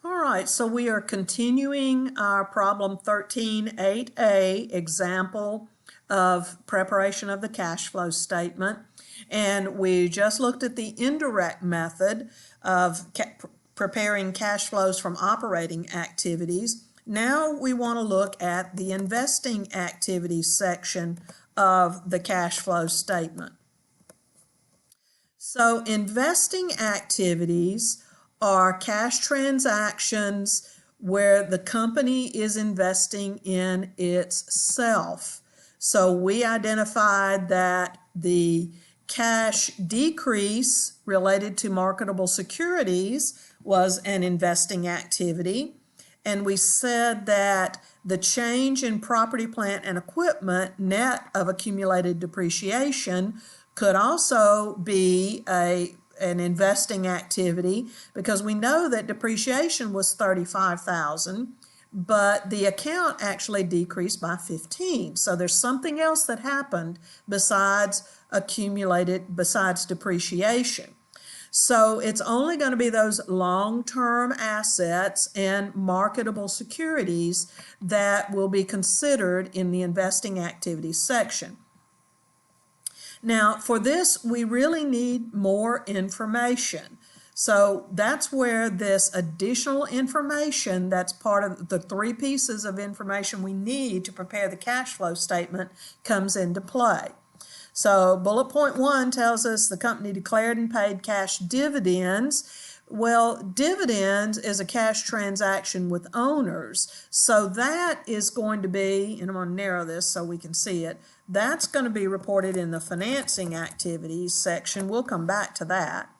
All right, so we are continuing our problem 13.8a, example of preparation of the cash flow statement. And we just looked at the indirect method of preparing cash flows from operating activities. Now we want to look at the investing activities section of the cash flow statement. So investing activities are cash transactions where the company is investing in itself. So we identified that the cash decrease related to marketable securities was an investing activity. And we said that the change in property, plant, and equipment net of accumulated depreciation could also be an investing activity, because we know that depreciation was $35,000, but the account actually decreased by 15. So there's something else that happened besides depreciation. So it's only going to be those long-term assets and marketable securities that will be considered in the investing activities section. Now, for this, we really need more information. So that's where this additional information that's part of the three pieces of information we need to prepare the cash flow statement comes into play. So bullet point 1 tells us the company declared and paid cash dividends. Well, dividends is a cash transaction with owners. So that is going to be, and I'm going to narrow this so we can see it, that's going to be reported in the financing activities section. We'll come back to that.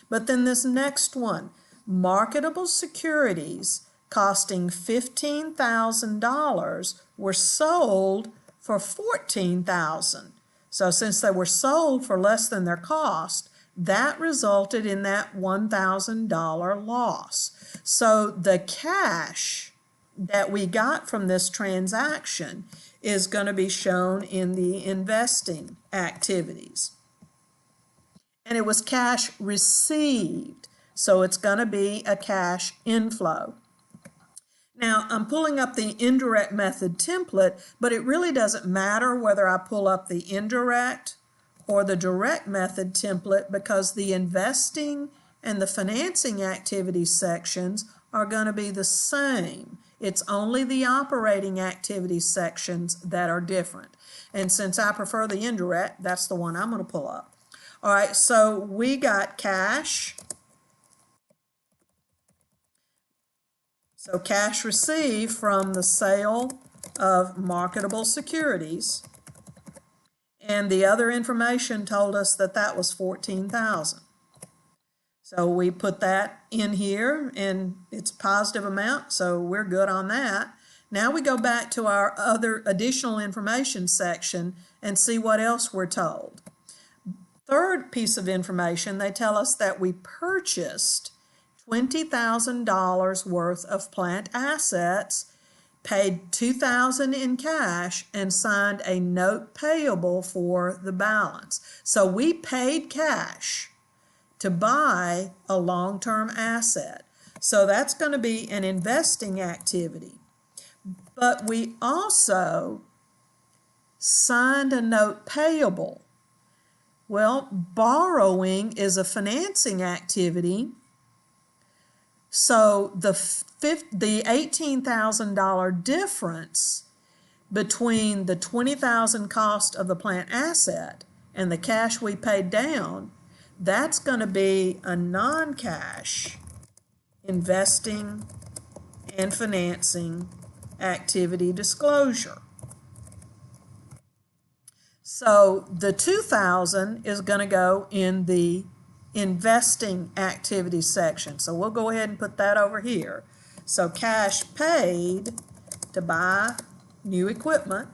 But then this next one, marketable securities costing $15,000 were sold for $14,000. So since they were sold for less than their cost, that resulted in that $1,000 loss. So the cash that we got from this transaction is going to be shown in the investing activities. And it was cash received, so it's going to be a cash inflow. Now, I'm pulling up the indirect method template, but it really doesn't matter whether I pull up the indirect or the direct method template, because the investing and the financing activities sections are going to be the same. It's only the operating activities sections that are different. And since I prefer the indirect, that's the one I'm going to pull up. All right, so we got cash. So cash received from the sale of marketable securities. And the other information told us that that was $14,000. So we put that in here, and it's a positive amount, so we're good on that. Now we go back to our other additional information section and see what else we're told. Third piece of information, they tell us that we purchased $20,000 worth of plant assets, paid $2,000 in cash, and signed a note payable for the balance. So we paid cash to buy a long-term asset. So that's going to be an investing activity. But we also signed a note payable. Well, borrowing is a financing activity. So the $18,000 difference between the $20,000 cost of the plant asset and the cash we paid down, that's going to be a non-cash investing and financing activity disclosure. So the $2,000 is going to go in the investing activity section. So we'll go ahead and put that over here. So cash paid to buy new equipment.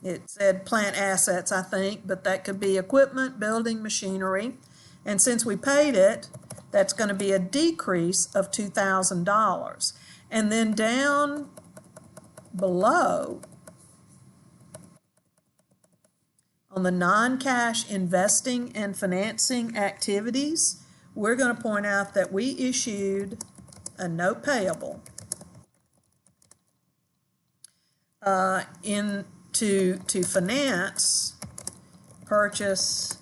It said plant assets, I think, but that could be equipment, building, machinery. And since we paid it, that's going to be a decrease of $2,000. And then down below, on the non-cash investing and financing activities, we're going to point out that we issued a note payable to finance purchase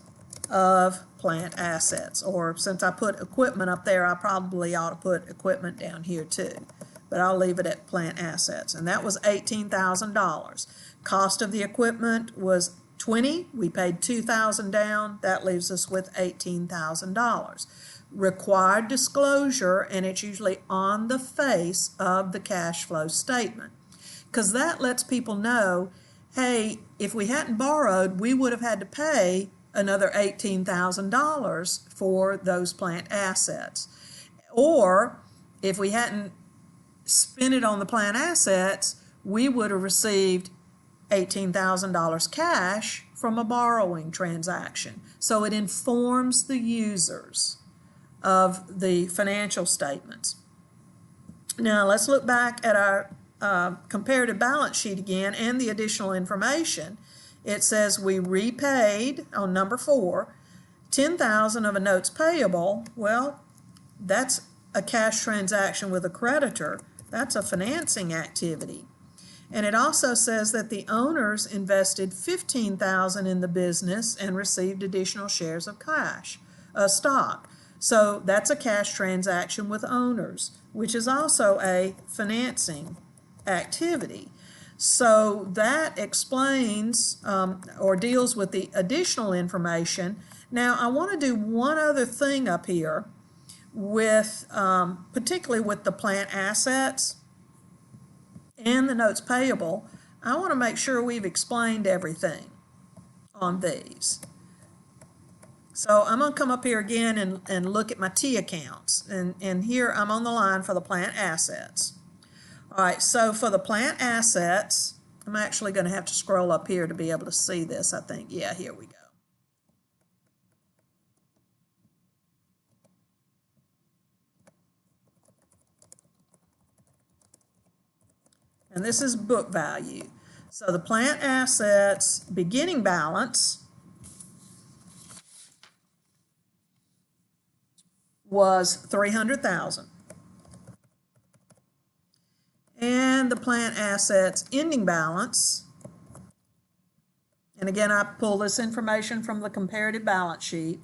of plant assets. Or since I put equipment up there, I probably ought to put equipment down here too. But I'll leave it at plant assets. And that was $18,000. Cost of the equipment was $20,000. We paid $2,000 down. That leaves us with $18,000. Required disclosure, and it's usually on the face of the cash flow statement, because that lets people know, hey, if we hadn't borrowed, we would have had to pay another $18,000 for those plant assets. Or if we hadn't spent it on the plant assets, we would have received $18,000 cash from a borrowing transaction. So it informs the users of the financial statements. Now let's look back at our comparative balance sheet again and the additional information. It says we repaid on number 4, $10,000 of a notes payable. Well, that's a cash transaction with a creditor. That's a financing activity. And it also says that the owners invested $15,000 in the business and received additional shares of stock. So that's a cash transaction with owners, which is also a financing activity. So that explains or deals with the additional information. Now I want to do one other thing up here with particularly with the plant assets and the notes payable. I want to make sure we've explained everything on these. So I'm going to come up here again and look at my T accounts. And here I'm on the line for the plant assets. All right, so for the plant assets, I'm actually going to have to scroll up here to be able to see this, I think. Yeah, here we go. And this is book value. So the plant assets beginning balance was $300,000. And the plant assets ending balance, and again I pull this information from the comparative balance sheet,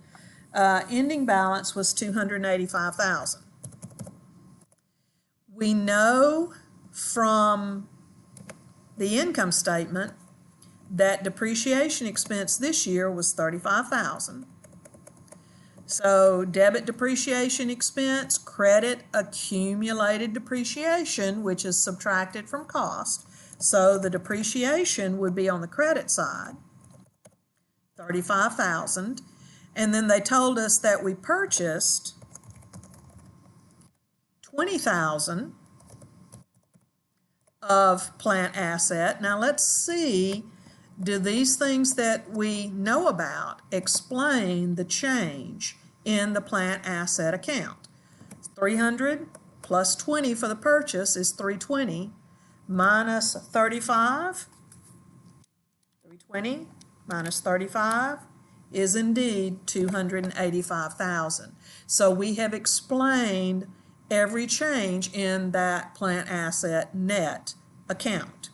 ending balance was $285,000. We know from the income statement that depreciation expense this year was $35,000. So debit depreciation expense, credit accumulated depreciation, which is subtracted from cost. So the depreciation would be on the credit side, $35,000. And then they told us that we purchased $20,000 of plant asset. Now let's see, do these things that we know about explain the change in the plant asset account? 300 plus 20 for the purchase is 320 minus 35. 320 minus 35 is indeed 285,000. So we have explained every change in that plant asset net account.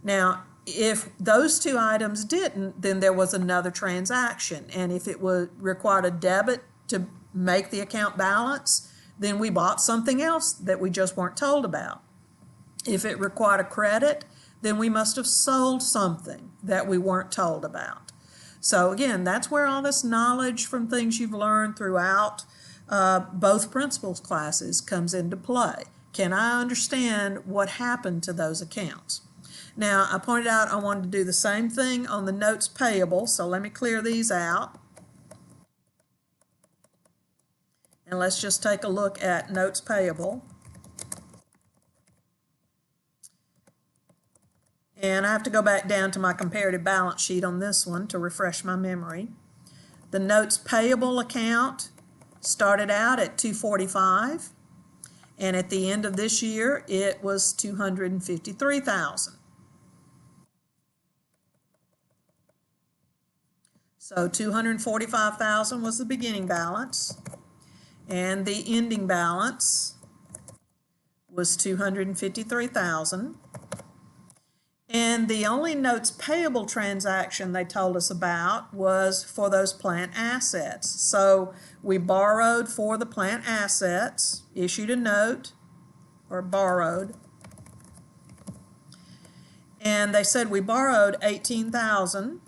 Now, if those two items didn't, then there was another transaction. And if it required a debit to make the account balance, then we bought something else that we just weren't told about. If it required a credit, then we must have sold something that we weren't told about. So again, that's where all this knowledge from things you've learned throughout both principles classes comes into play. Can I understand what happened to those accounts? Now, I pointed out I wanted to do the same thing on the notes payable, so let me clear these out. And let's just take a look at notes payable. And I have to go back down to my comparative balance sheet on this one to refresh my memory. The notes payable account started out at $245, and at the end of this year, it was $253,000. So $245,000 was the beginning balance, and the ending balance was $253,000. And the only notes payable transaction they told us about was for those plant assets. So we borrowed for the plant assets, issued a note, or borrowed. And they said we borrowed $18,000.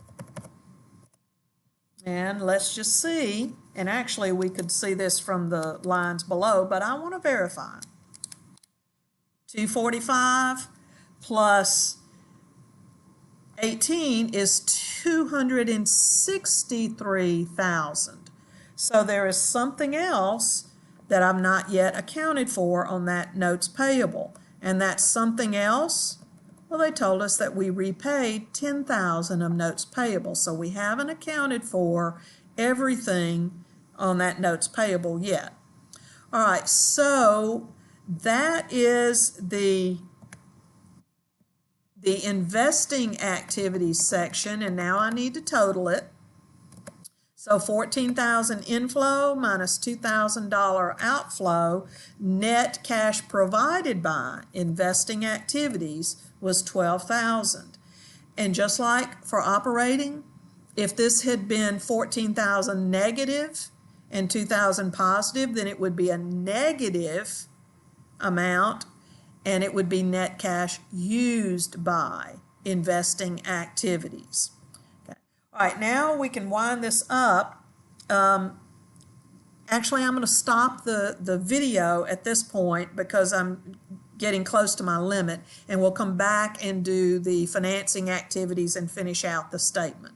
And let's just see, and actually we could see this from the lines below, but I want to verify. 245 plus 18 is 263,000. So there is something else that I've not yet accounted for on that notes payable. And that something else, well, they told us that we repaid 10,000 of notes payable. So we haven't accounted for everything on that notes payable yet. All right, so that is the investing activities section, and now I need to total it. So $14,000 inflow minus $2,000 outflow, net cash provided by investing activities was $12,000. And just like for operating, if this had been $14,000 negative and $2,000 positive, then it would be a negative amount, and it would be net cash used by investing activities. Okay. All right, now we can wind this up. Actually, I'm going to stop the video at this point because I'm getting close to my limit, and we'll come back and do the financing activities and finish out the statement.